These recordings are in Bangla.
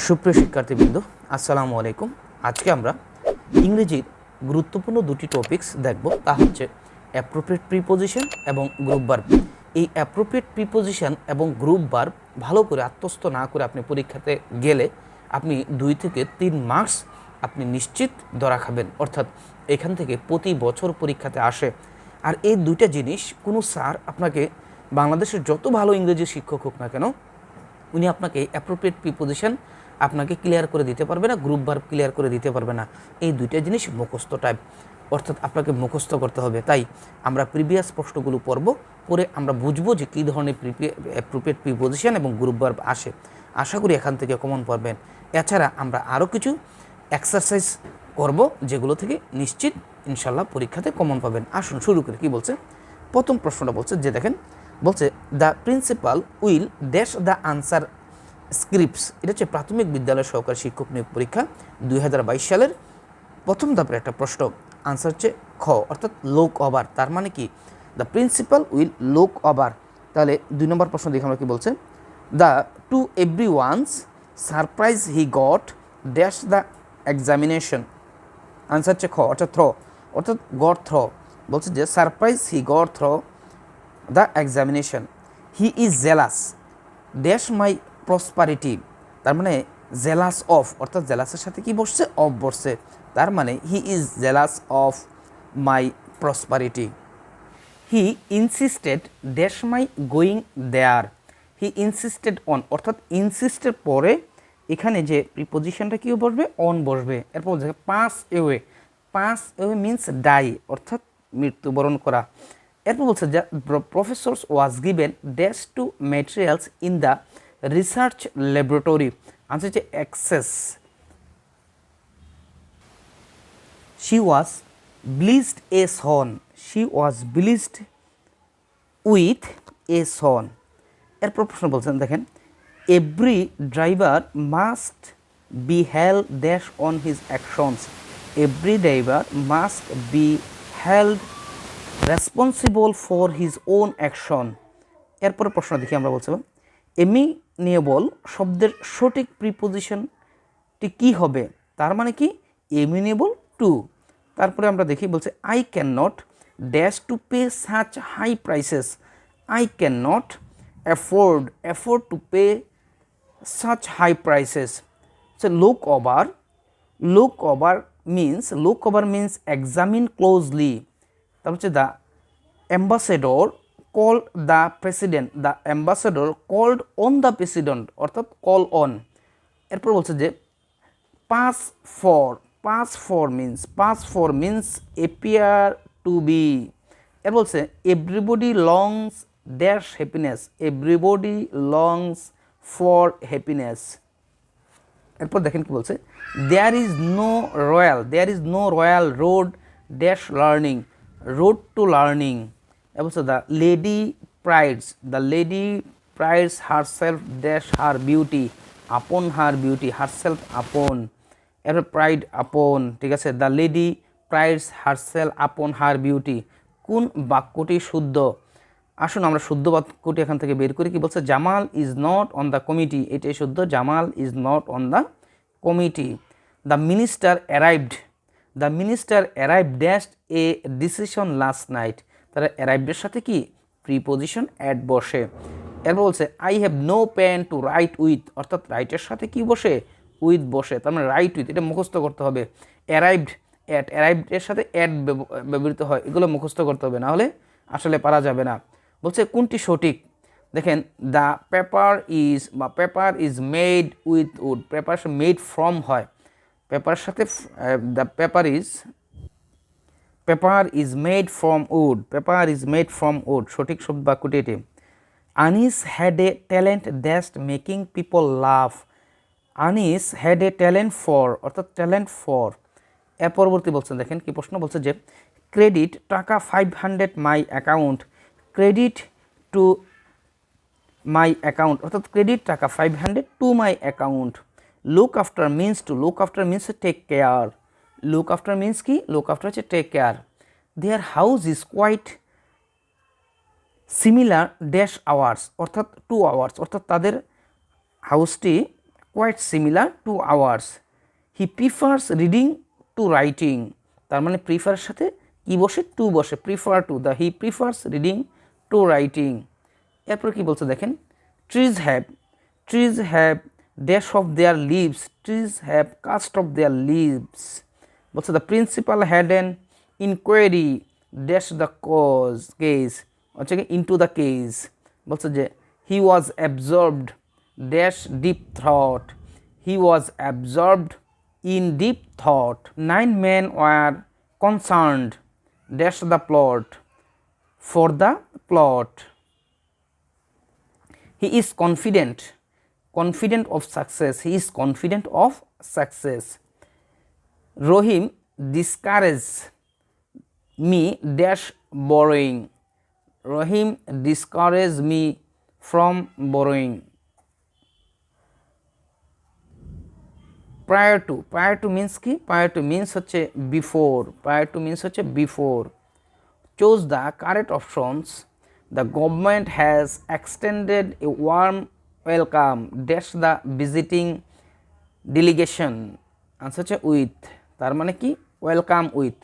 সুপ্রিয় শিক্ষার্থীবৃন্দ, আসসালামু আলাইকুম। আজকে আমরা ইংরেজির গুরুত্বপূর্ণ দুটি টপিকস দেখব, তা হচ্ছে অ্যাপ্রোপ্রিয়েট প্রিপোজিশন এবং গ্রুপ ভার্ব। এই অ্যাপ্রোপ্রিয়েট প্রিপোজিশন এবং গ্রুপ ভার্ব ভালো করে আত্মস্থ না করে আপনি পরীক্ষাতে গেলে আপনি 2 থেকে 3 মার্কস আপনি নিশ্চিত ধরা খাবেন। অর্থাৎ এখান থেকে প্রতি বছর পরীক্ষাতে আসে। আর এই দুইটা জিনিস কোনো স্যার আপনাকে, বাংলাদেশের যত ভালো ইংরেজি শিক্ষক হোক না কেন, উনি আপনাকে অ্যাপ্রোপ্রিয়েট প্রিপোজিশন আপনাকে ক্লিয়ার করে দিতে পারবে না, গ্রুপ ভার্ব ক্লিয়ার করে দিতে পারবে না। এই দুইটা জিনিস মুখস্থ টাইপ, অর্থাৎ আপনাকে মুখস্থ করতে হবে। তাই আমরা প্রিভিয়াস প্রশ্নগুলো পরে আমরা বুঝবো যে কী ধরনের অ্যাপ্রোপ্রিয়েট প্রিপোজিশন এবং গ্রুপ ভার্ব আসে। আশা করি এখান থেকে কমন পাবেন। এছাড়া আমরা আরও কিছু এক্সারসাইজ করব, যেগুলো থেকে নিশ্চিত ইনশাল্লাহ পরীক্ষাতে কমন পাবেন। আসুন শুরু করি। কী বলছে? প্রথম প্রশ্নটা বলছে যে দেখেন, বলছে the principal will dash the answer scripts. এটা হচ্ছে প্রাথমিক বিদ্যালয় সহকারী শিক্ষক নিয়োগ পরীক্ষা 2022 সালের প্রথম ধাপের একটা প্রশ্ন। আনসার হচ্ছে খ, অর্থাৎ লোক ওভার। তার মানে কি? The principal will look over. তাহলে 2 নম্বর প্রশ্ন দেখে আমরা কি বলছে, the to everyone's surprise he got dash the examination. Answer হচ্ছে খ, অর্থাৎ থ্র, অর্থাৎ গট থ্র। বলছে যে surprise he got through the examination. He is jealous dash my prosperity. তার মানে জেলাস অফ, অর্থাৎ জেলাসের সাথে কি বসছে? অফ বসছে। তার মানে he is jealous of my prosperity. He insisted dash my going there. He insisted on, অর্থাৎ ইনসিস্টের পরে এখানে যে প্রিপোজিশনটা কী বসবে? অন বসবে। এরপর বলছে pass away. Pass away means die, অর্থাৎ মৃত্যুবরণ করা। এরপর বলছে যে professor was given dash to materials in the research laboratory. Answer হচ্ছে access. She was blessed a son. She was blessed with a son. এরপর প্রশ্ন বলছেন দেখেন, every driver must be held dash on his actions. Every driver must be held responsible for his own action. এরপরে প্রশ্ন দেখি আমরা বলছিলাম, এমিনেবল শব্দের সঠিক প্রিপোজিশনটি কি হবে? তার মানে কি? Amenable to. তারপরে আমরা দেখি বলছে I can not dash to pay such high prices. I can not afford to pay such high prices. So look over means examine closely. তারপর হচ্ছে the ambassador called the president. The ambassador called on the president, অর্থাৎ কল অন। এরপর বলছে যে pass for means appear to be. এর বলছে everybody longs dash happiness. Everybody longs for happiness. এরপর দেখেন কি বলছে, there is no royal road dash learning. Road to learning. এবার বলছে the lady prides herself dash her beauty. Upon her beauty, her self আপন। এরপর প্রাইড আপন, ঠিক আছে। The lady prides her self আপন হার বিউটি। কোন বাক্যটি শুদ্ধ? আসুন আমরা শুদ্ধ বাক্যটি এখান থেকে বের করি। কি বলছে? Jamal is not on the committee. এটাই শুদ্ধ, Jamal is not on the committee. The minister arrived dash a decision last night. তারা অ্যারাইভডের সাথে কি প্রিপোজিশন অ্যাড বসে। এরপর বলছে I have no pen to write with, অর্থাৎ রাইটের সাথে কি বসে? উইথ বসে। তার মানে রাইট উইথ, এটা মুখস্থ করতে হবে। অ্যারাইভডের সাথে অ্যাড ব্যবহৃত হয়, এগুলো মুখস্থ করতে হবে, না হলে আসলে পারা যাবে না। বলছে কোনটি সঠিক? দেখেন the paper is made with wood. Paper made from হয়, পেপারের সাথে the paper is made from wood. সঠিক শব্দ বাক্যটি এটি। Anis had a talent dash making people love. Anis had a talent for, অর্থাৎ ট্যালেন্ট ফর। এর পরবর্তী বলছেন দেখেন কি প্রশ্ন বলছে যে ক্রেডিট টাকা 500 my account. Credit to my account, অর্থাৎ ক্রেডিট টাকা 500 to my account. Look after means take care. Look after means কি? লুক আফটার হচ্ছে take care. Their house is quite similar dash ours, অর্থাৎ 2 আওয়ার্স, অর্থাৎ তাদের হাউসটি quite similar to ours. He prefers reading to writing. তার মানে প্রিফার সাথে কি বসে, টু বসে, prefer to, the he prefers reading to writing. এরপর কি বলছে দেখেন, trees have dash of their leaves, trees have cast of their leaves। বলছে the principal had an inquiry dash the case, হচ্ছে কি into the case। বলছে যে he was absorbed dash deep thought, he was absorbed in deep thought। 9 men were concerned dash the plot, for the plot। he is confident of success, he is confident of success। Rohim discourages me dash borrowing, Rohim discourages me from borrowing। prior to means কি, prior to means হচ্ছে before, prior to means হচ্ছে before। chose the correct options, the government has extended a warm welcome dash the visiting delegation, answer হচ্ছে with। তার মানে কি, welcome with,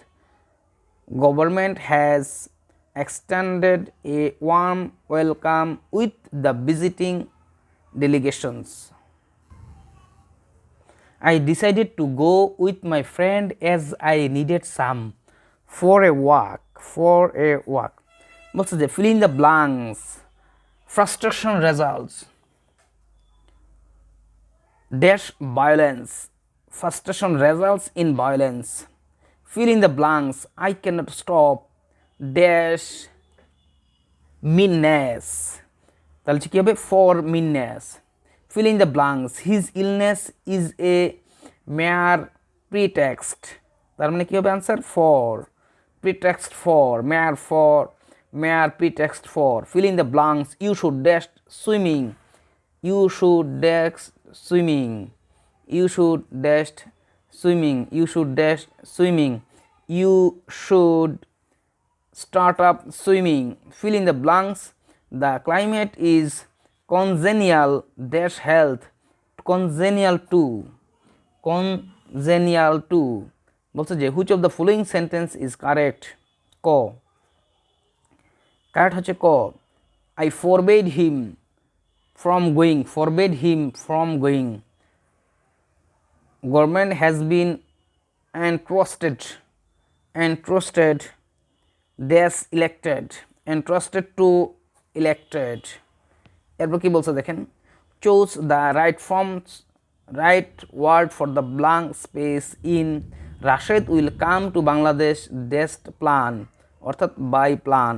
government has extended a warm welcome with the visiting delegations। I decided to go with my friend as I needed some for a walk, বলছে যে fill in the blanks, frustration results dash violence, frustration results in violence। fill in the blanks, I cannot stop dash meanness, তাহলে কি হবে, for meanness। fill in the blanks, his illness is a mere pretext, তার মানে কি হবে answer, for, pretext for, mere pretext for। fill in the blanks, you should dash swimming, you should dash swimming, you should dash swimming, you should dash swimming, you should start up swimming। fill in the blanks, the climate is congenial dash health, congenial to, বলছে যে which of the following sentence is correct, ক, কারেক্ট হচ্ছে ক, I forbade him from going, government has been entrusted dash elected, entrusted to elected। এরপর কি বলছে দেখেন, chose the right word for the blank space in Rashid will come to Bangladesh dash plan, অর্থাৎ by plan।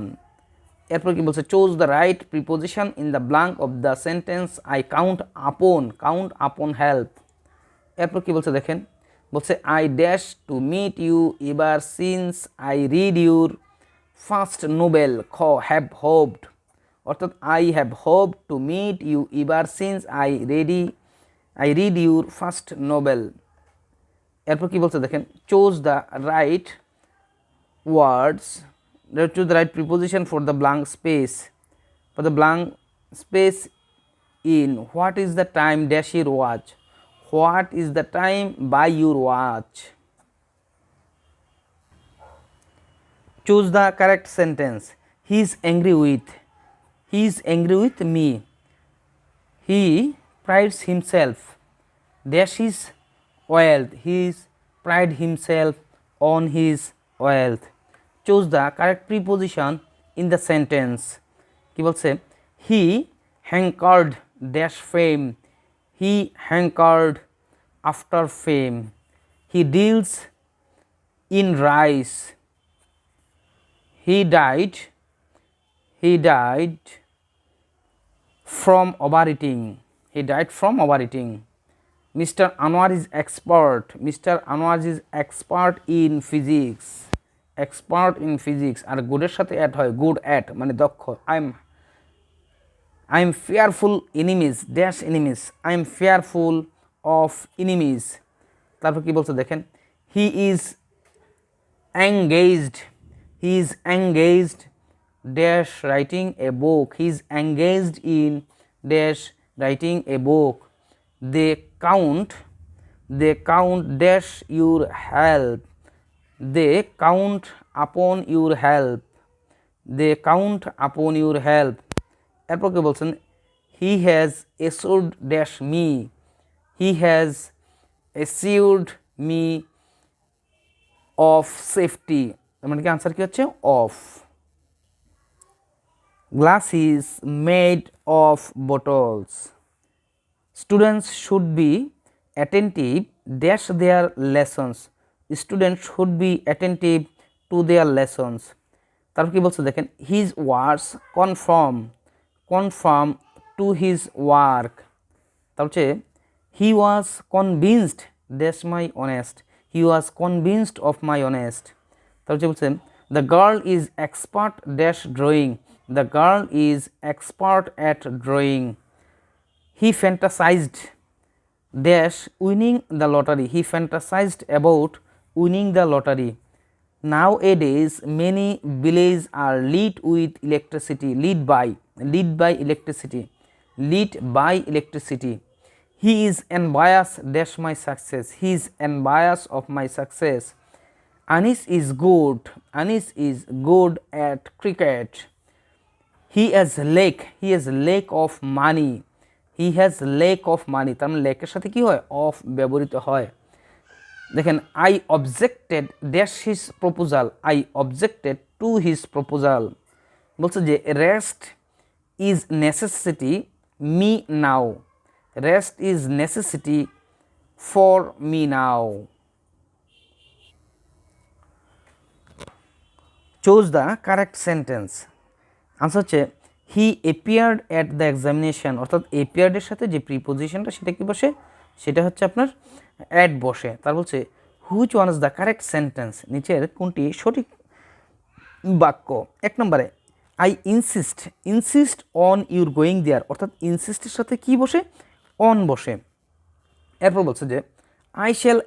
এরপর কি বলছে, chose the right preposition in the blank of the sentence I count upon help। এরপর কি বলছে দেখেন, বলছে I dash to meet you ever since I read your first novel, খ have hoped, অর্থাৎ I have hoped to meet you ever since I read your first novel। এরপর কি বলছে দেখেন, chose the right words, choose the right preposition for the blank space, in what is the time dash your watch, what is the time by your watch। choose the correct sentence, he is angry with me, he prides himself dash his wealth, he pride himself on his wealth। choose the correct preposition in the sentence, কি বলছে, he hankered dash fame, he hankered after fame, he deals in rice, he died from overeating, Mr. Anwar is expert in physics, আর গুডের সাথে অ্যাড হয়, গুড অ্যাট মানে দক্ষ। I am fearful enemies dash enemies, I am fearful of enemies। তারপর কি বলছে দেখেন, he is engaged dash writing a book, he is engaged in dash writing a book। they count dash your help, they count upon your help, they count upon your help। এরপর কি বলছেন, he has assured dash me, he has assured me of safety, মানে কি আনসার কি হচ্ছে of। glass is made of bottles, students should be attentive dash their lessons, students should be attentive to their lessons। তারপর কি বলছে দেখেন, his words conform to his work, তারপর হচ্ছে he was convinced dash my honest, he was convinced of my honest। তারপর বলছে the girl is expert dash drawing, the girl is expert at drawing। he fantasized dash winning the lottery, he fantasized about winning the lottery। nowadays many villages are lit with electricity, lit by electricity। he is envious dash my success, he is envious of my success। Anis is good at cricket। he has lack of money, he has lack of money, তার মানে লেকের সাথে কি হয় অফ ব্যবহৃত হয়। দেখেন I objected dash his proposal, I objected to his proposal। বলছে যে rest is necessity me now, rest is necessity for me now। choose the correct sentence, answer হচ্ছে he appeared at the examination, অর্থাৎ appeared এর সাথে যে প্রিপোজিশনটা সেটা কি বসে, সেটা হচ্ছে আপনার at বসে। তার বলছে which one is the correct sentence, নিচের কোনটি সঠিক বাক্য। এক নম্বরে I insist on your going there, অর্থাৎ insist এর সাথে কি বসে on বসে। এরপর বলছে যে I shall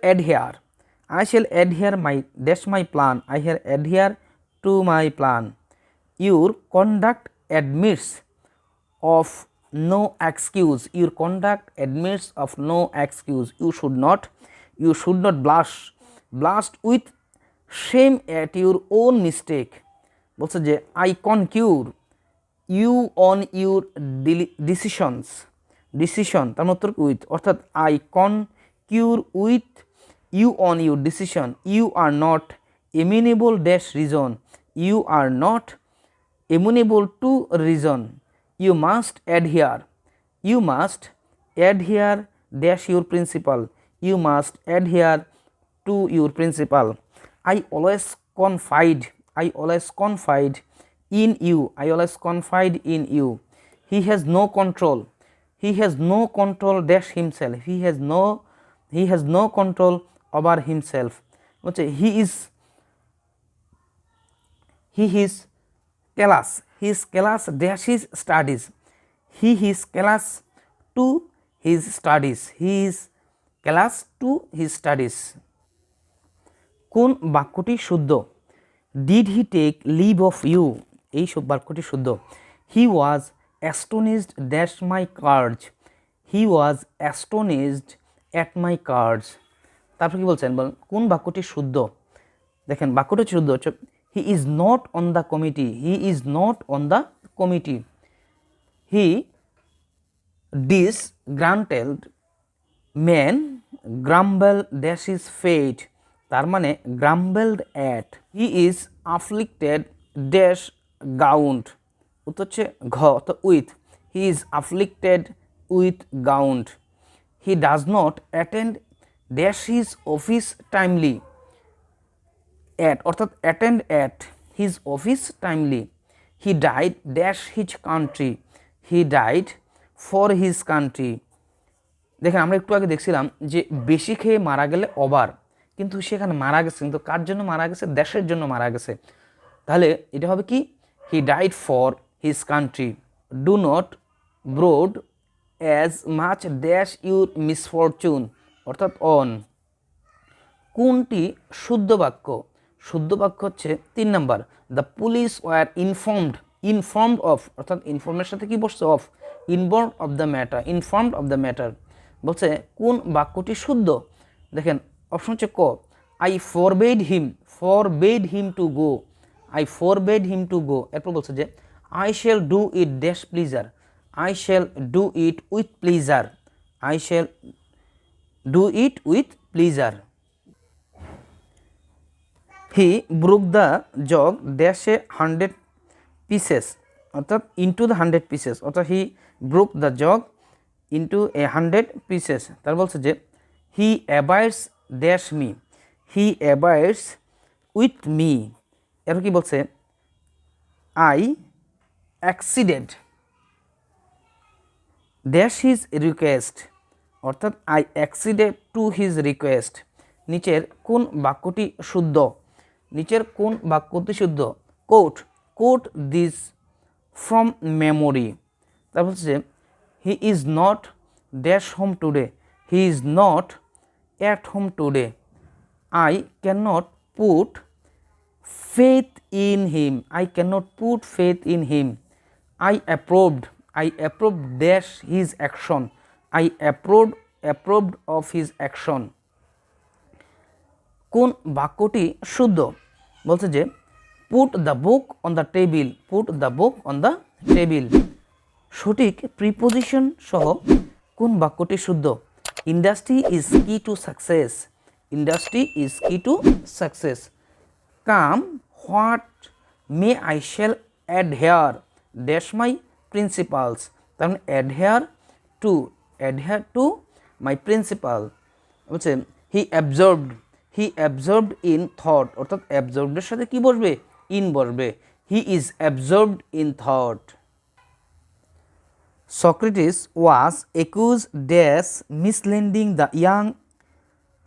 adhere my dash my plan, I shall adhere to my plan। your conduct admits of no excuse, your conduct admits of no excuse। you should not blush with shame at your own mistake। বলছে যে I concur you on your decision তার উত্তর উইথ, অর্থাৎ I concur with you on your decision। you are not amenable dash reason, you are not amenable to reason। you must adhere dash your principle, you must adhere to your principle। I always confide in you, I always confide in you। he has no control dash himself, he has no control over himself। বলছে he is careless dash his studies, he is careless to his studies, he is careless to his studies। কোন বাক্যটি শুদ্ধ, did he take leave of you, এই সব বাক্যটি শুদ্ধ। he was astonished dash my courage, he was astonished at my courage। তারপর কি বলছেন, বলেন কোন বাক্যটি শুদ্ধ। দেখেন বাক্যটি শুদ্ধ হচ্ছে he is not on the committee, he is not on the committee। he disgruntled man grumble dash his fate, তার মানে grumbled at। he is afflicted dash gout, উত্তর হচ্ছে ঘ অর্থাৎ with, he is afflicted with gout। he does not attend dash his office timely at, অর্থাৎ attend at his office timely। he died dash his country, he died for his country। দেখেন আমরা একটু আগে দেখছিলাম যে বেশি খেয়ে মারা গেলে অবার, কিন্তু সেখানে মারা গেছে, কিন্তু কার জন্য মারা গেছে, দেশের জন্য মারা গেছে। তাহলে এটা হবে কি he died for his country। do not brood as much dash your misfortune, অর্থাৎ on। কোনটি শুদ্ধ বাক্য, শুদ্ধ বাক্য হচ্ছে 3 number the police were informed of, অর্থাৎ ইনফর্মের সাথে কি বসছে of, informed of the matter বলছে কোন বাক্যটি শুদ্ধ। দেখেন অপশন হচ্ছে ক, I forbade him to go, I forbade him to go. এরপর বলছে যে I shall do it dash pleasure, I shall do it with pleasure, I shall do it with pleasure. He broke the jug ড্যাশে 100 পিসেস, অর্থাৎ ইন্টু দ্য 100 পিসেস, অর্থাৎ he broke the jug into 100 pieces. তার বলছে যে he abides dash me, he abides with me. এর কি বলছে আই অ্যাক্সিডেড ড্যাশ হিজ রিকোয়েস্ট, অর্থাৎ I acceded to his request. নিচের কোন বাক্যটি শুদ্ধ, নিচের কোন বাক্যটি শুদ্ধ। Quote this from memory. তারপর হচ্ছে he is not dash home today, he is not at home today, I can not put faith in him, I cannot put faith in him, I approved dash his action, I approved of his action। কোন বাক্যটি শুদ্ধ, বলছে যে put the book on the table, put the book on the table। সঠিক প্রিপোজিশন সহ কোন বাক্যটি শুদ্ধ। Industry is key to success, industry is key to success. Come what may I shall adhere dash my principles, তার মানে অ্যাডহেয়ার টু মাই প্রিন্সিপাল। বলছে হি অ্যাবজর্বড ইন থট, অর্থাৎ অ্যাবজর্বডের সাথে কি বসবে, ইন বসবে, he is absorbed in thought. Socrates was accused dash misleading the young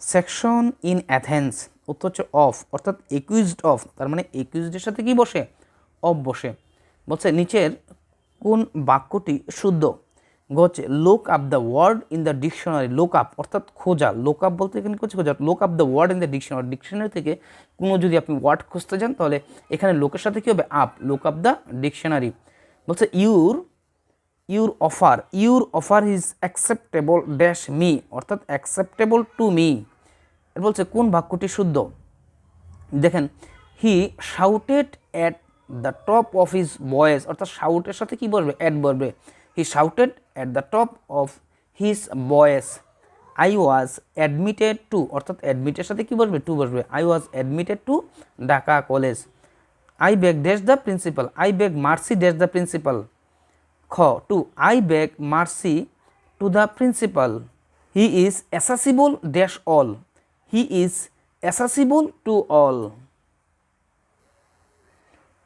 section in Athens, উত্তর হচ্ছে অফ, অর্থাৎ একুইজড অফ, তার মানে একুইজডের সাথে কি বসে, অফ বসে। বলছে নিচের কোন বাক্যটি শুদ্ধ। হচ্ছে look up the word in the dictionary, look up অর্থাৎ খোঁজা, লোক আপ বলতে এখানে করছে খোঁজা, look up the word in the dictionary, dictionary থেকে কোনো যদি আপনি ওয়ার্ড খুঁজতে যান তাহলে এখানে লোকের সাথে কী হবে, up, look up the dictionary. বলছে your offer is acceptable dash me, অর্থাৎ অ্যাকসেপ্টেবল টু মি। এর বলছে কোন বাক্যটি শুদ্ধ। দেখেন he shouted at the top of his voice, অর্থাৎ শাউটের সাথে কি বলবে, অ্যাট বলবে, he shouted at the top of his voice. I was admitted to, অর্থাৎ অ্যাডমিটের সাথে কি বলবে, টু বসবে, I was admitted to Dhaka college. I beg dash the principal, I beg mercy dash the principal. To I beg mercy to the principal. He is accessible dash all, he is accessible to all.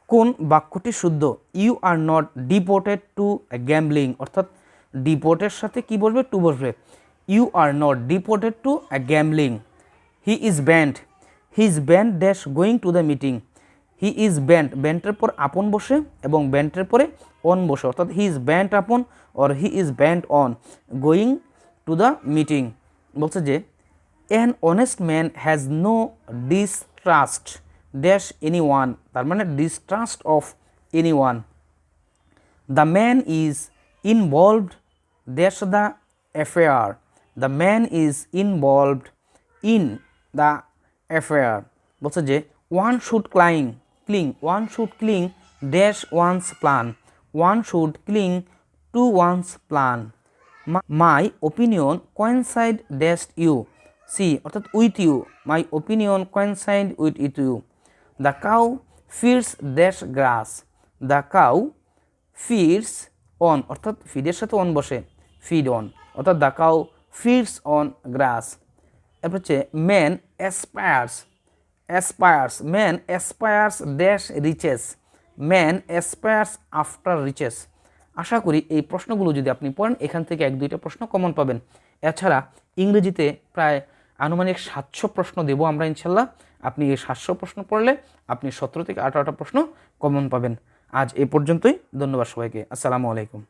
কোন বাক্যটি শুদ্ধ। You are not deported to gambling, অর্থাৎ ডিপোর্টের সাথে কি বসবে, টু বসবে, you are not deported to gambling. He is banned dash going to the meeting, he is ব্যান্ডের পর আপন বসে এবং ব্যান্ডের পরে অন বসে, অর্থাৎ he is banned upon or he is banned on going to the meeting. বলছে যে an honest man has no distrust dash any one, তার মানে distrust of any one. The man is involved dash the affair, the man is involved in the affair. বলছে যে one should cling dash one's plan, one should cling to one's plan. My opinion coincide dash you, see অর্থাৎ with you, my opinion coincide with you. The cow feeds dash grass, the cow feeds on, অর্থাৎ ফিডের সাথে অন বসে, ফিড অন, অর্থাৎ the cow feeds on grass. এরপর হচ্ছে man man aspires dash riches, man aspires after riches. আশা করি এই প্রশ্নগুলো যদি আপনি পড়েন এখান থেকে 1-2টা প্রশ্ন কমন পাবেন। এছাড়া ইংরেজিতে প্রায় আনুমানিক 700 প্রশ্ন দেব আমরা ইনশাল্লাহ। আপনি এই 700 প্রশ্ন পড়লে আপনি 17 থেকে 18টা প্রশ্ন কমন পাবেন। আজ এ পর্যন্তই, ধন্যবাদ সবাইকে, আসসালামু আলাইকুম।